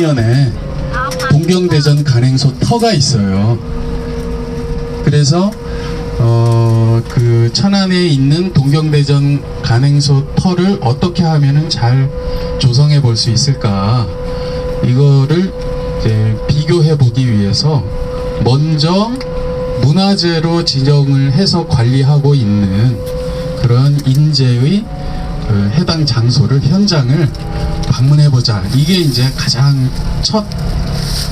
면에 동경대전 간행소 터가 있어요. 그래서 그 천안에 있는 동경대전 간행소 터를 어떻게 하면은 잘 조성해 볼 수 있을까, 이거를 이제 비교해 보기 위해서 먼저 문화재로 지정을 해서 관리하고 있는 그런 인제의 해당 장소를, 현장을 방문해보자. 이게 이제 가장 첫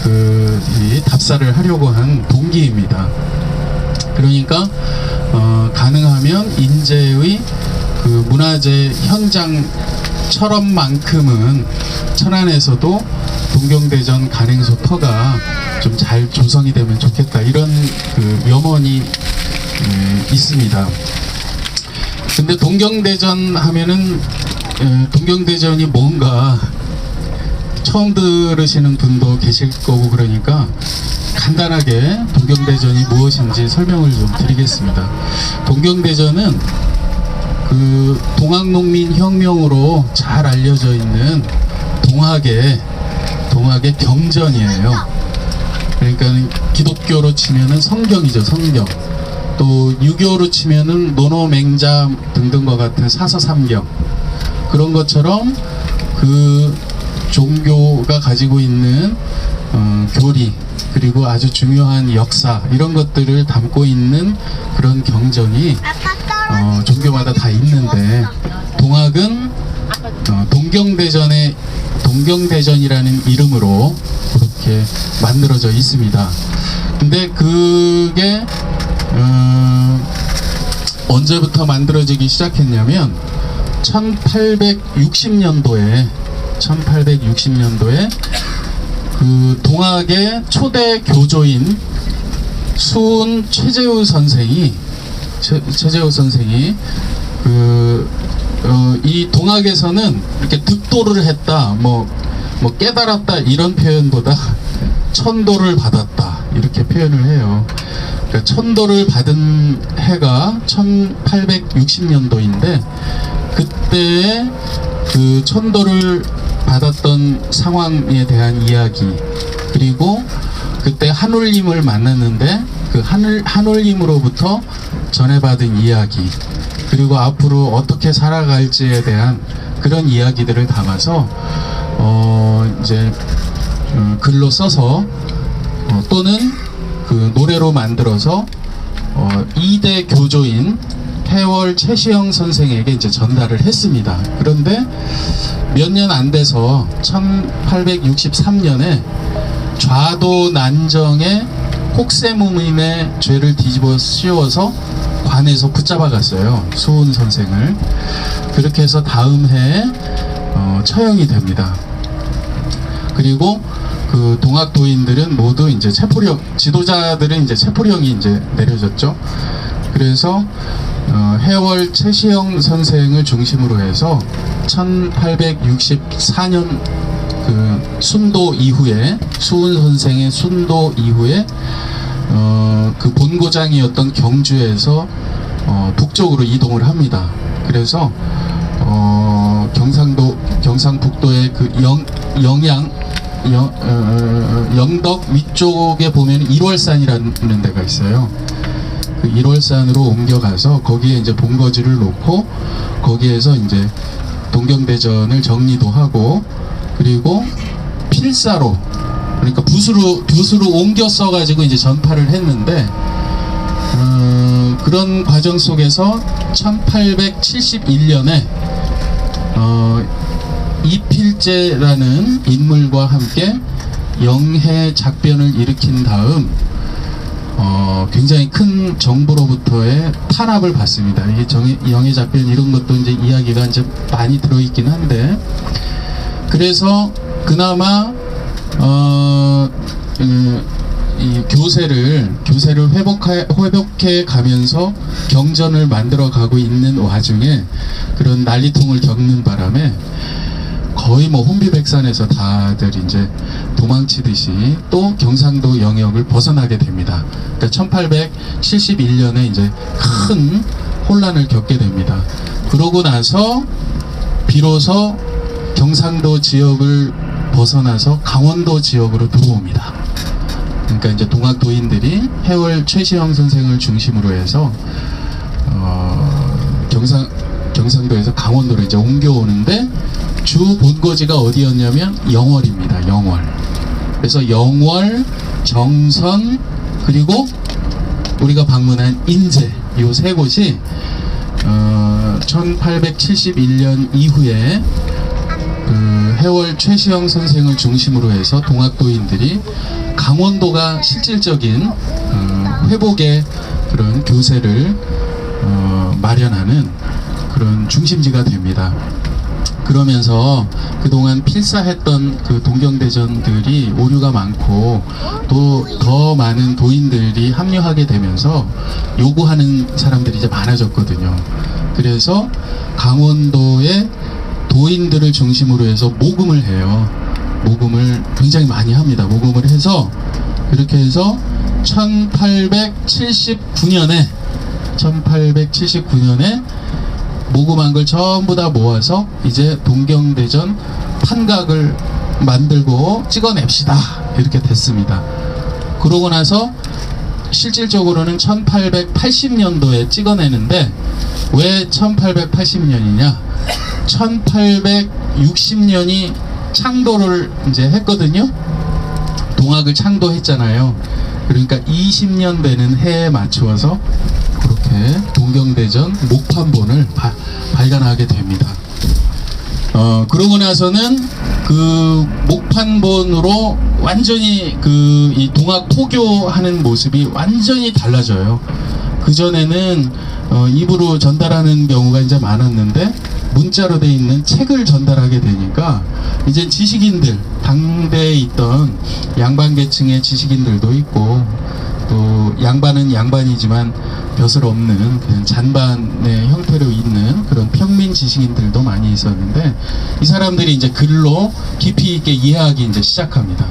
이 답사를 하려고 한 동기입니다. 그러니까 가능하면 인제의 그 문화재 현장처럼만큼은 천안에서도 동경대전 간행소 터가 좀 잘 조성이 되면 좋겠다, 이런 그 염원이 있습니다. 근데 동경대전 하면은 동경대전이 뭔가 처음 들으시는 분도 계실 거고, 그러니까 간단하게 동경대전이 무엇인지 설명을 좀 드리겠습니다. 동경대전은 그 동학농민혁명으로 잘 알려져 있는 동학의 경전이에요. 그러니까 기독교로 치면은 성경이죠, 성경. 또 유교로 치면은 노노맹자 등등과 같은 사서삼경. 그런 것처럼 그 종교가 가지고 있는 교리, 그리고 아주 중요한 역사, 이런 것들을 담고 있는 그런 경전이 종교마다 다 있는데, 동학은 동경대전이라는 이름으로 그렇게 만들어져 있습니다. 근데 그게 언제부터 만들어지기 시작했냐면 1860년도에 그 동학의 초대 교조인 수훈 최재우 선생이 이 동학에서는 이렇게 득도를 했다, 뭐 깨달았다, 이런 표현보다 천도를 받았다, 이렇게 표현을 해요. 그러니까 천도를 받은 해가 1860년도인데 그때 그 천도를 받았던 상황에 대한 이야기, 그리고 그때 한울림을 만났는데 그 한울림으로부터 전해받은 이야기, 그리고 앞으로 어떻게 살아갈지에 대한 그런 이야기들을 담아서 이제 글로 써서 또는 그 노래로 만들어서 2대 교조인 태월 최시영 선생에게 이제 전달을 했습니다. 그런데 몇 년 안 돼서 1863년에 좌도 난정의 혹세무민의 죄를 뒤집어 씌워서 관에서 붙잡아갔어요, 수훈 선생을. 그렇게 해서 다음 해에 처형이 됩니다. 그리고 그 동학도인들은 모두 이제 체포령, 지도자들은 이제 체포령이 이제 내려졌죠. 그래서 해월 최시영 선생을 중심으로 해서 1864년 그 순도 이후에, 수훈 선생의 순도 이후에 그 본고장이었던 경주에서 북쪽으로 이동을 합니다. 그래서 경상북도의 그 영덕 위쪽에 보면 1월산이라는 데가 있어요. 그 1월산으로 옮겨가서 거기에 이제 본거지를 놓고 거기에서 이제 동경대전을 정리도 하고, 그리고 필사로, 그러니까 붓으로 옮겨 써가지고 이제 전파를 했는데 그런 과정 속에서 1871년에 이필제라는 인물과 함께 영해 작변을 일으킨 다음 굉장히 큰 정부로부터의 탄압을 받습니다. 이게 영해 작변 이런 것도 이제 이야기가 이제 많이 들어있긴 한데, 그래서 그나마 이 교세를 회복해 가면서 경전을 만들어 가고 있는 와중에 그런 난리통을 겪는 바람에 거의 뭐 혼비백산에서 다들 이제 도망치듯이 또 경상도 영역을 벗어나게 됩니다. 그러니까 1871년에 이제 큰 혼란을 겪게 됩니다. 그러고 나서 비로소 경상도 지역을 벗어나서 강원도 지역으로 들어옵니다. 그러니까 이제 동학도인들이 해월 최시영 선생을 중심으로 해서 경상도에서 강원도로 이제 옮겨오는데 주 본거지가 어디였냐면 영월입니다. 영월. 그래서 영월, 정선, 그리고 우리가 방문한 인제, 이 세 곳이 1871년 이후에 그 해월 최시영 선생을 중심으로 해서 동학도인들이 강원도가 실질적인 회복의 그런 교세를 마련하는 그런 중심지가 됩니다. 그러면서 그동안 필사했던 그 동경대전들이 오류가 많고 또 더 많은 도인들이 합류하게 되면서 요구하는 사람들이 이제 많아졌거든요. 그래서 강원도의 도인들을 중심으로 해서 모금을 해요. 모금을 굉장히 많이 합니다. 모금을 해서 그렇게 해서 1879년에 모금한 걸 전부 다 모아서 이제 동경대전 판각을 만들고 찍어냅시다 이렇게 됐습니다. 그러고 나서 실질적으로는 1880년도에 찍어내는데 왜 1880년이냐? 1860년이 창도를 이제 했거든요. 동학을 창도했잖아요. 그러니까 20년 되는 해에 맞추어서 그렇게 동경대전 목판본을 발간하게 됩니다. 그러고 나서는 그 목판본으로 완전히 그 이 동학 포교하는 모습이 완전히 달라져요. 그 전에는 입으로 전달하는 경우가 이제 많았는데 문자로 돼 있는 책을 전달하게 되니까 이제 지식인들, 당대에 있던 양반계층의 지식인들도 있고 또 양반은 양반이지만 벼슬 없는 그냥 잔반의 형태로 있는 그런 평민 지식인들도 많이 있었는데 이 사람들이 이제 글로 깊이 있게 이해하기 이제 시작합니다.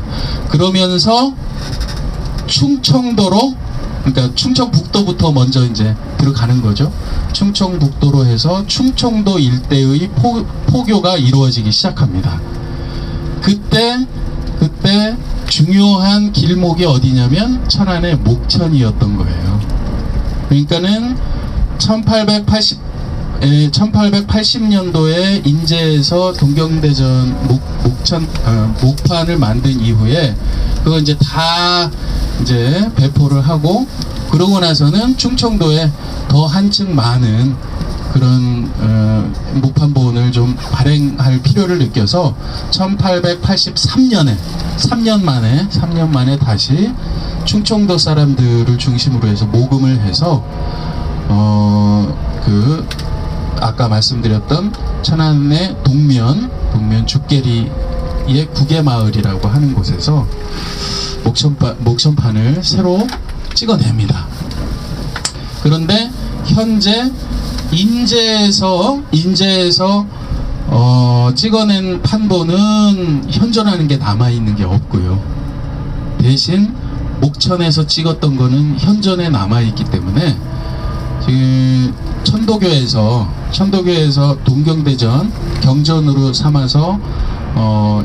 그러면서 충청도로, 그러니까 충청북도부터 먼저 이제 들어가는 거죠. 충청북도로 해서 충청도 일대의 포교가 이루어지기 시작합니다. 그때 중요한 길목이 어디냐면 천안의 목천이었던 거예요. 그러니까는 1880년도에 인제에서 동경대전 목판을 만든 이후에 그거 이제 다 이제 배포를 하고 그러고 나서는 충청도에 더 한층 많은 그런 목판본을 좀 발행할 필요를 느껴서 1883년에 3년 만에 다시 충청도 사람들을 중심으로 해서 모금을 해서 그 아까 말씀드렸던 천안의 동면 죽계리의 구계마을이라고 하는 곳에서 목천판을 새로 찍어냅니다. 그런데 현재 인제에서 찍어낸 판본은 현존하는 게 남아있는 게 없고요. 대신 목천에서 찍었던 거는 현존에 남아있기 때문에 지금 천도교에서 동경대전 경전으로 삼아서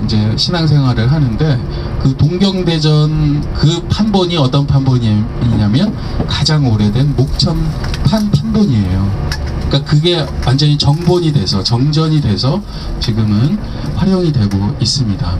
이제 신앙생활을 하는데 그 동경대전 그 판본이 어떤 판본이냐면 가장 오래된 목천판 판본이에요. 그러니까 그게 완전히 정전이 돼서 지금은 활용이 되고 있습니다.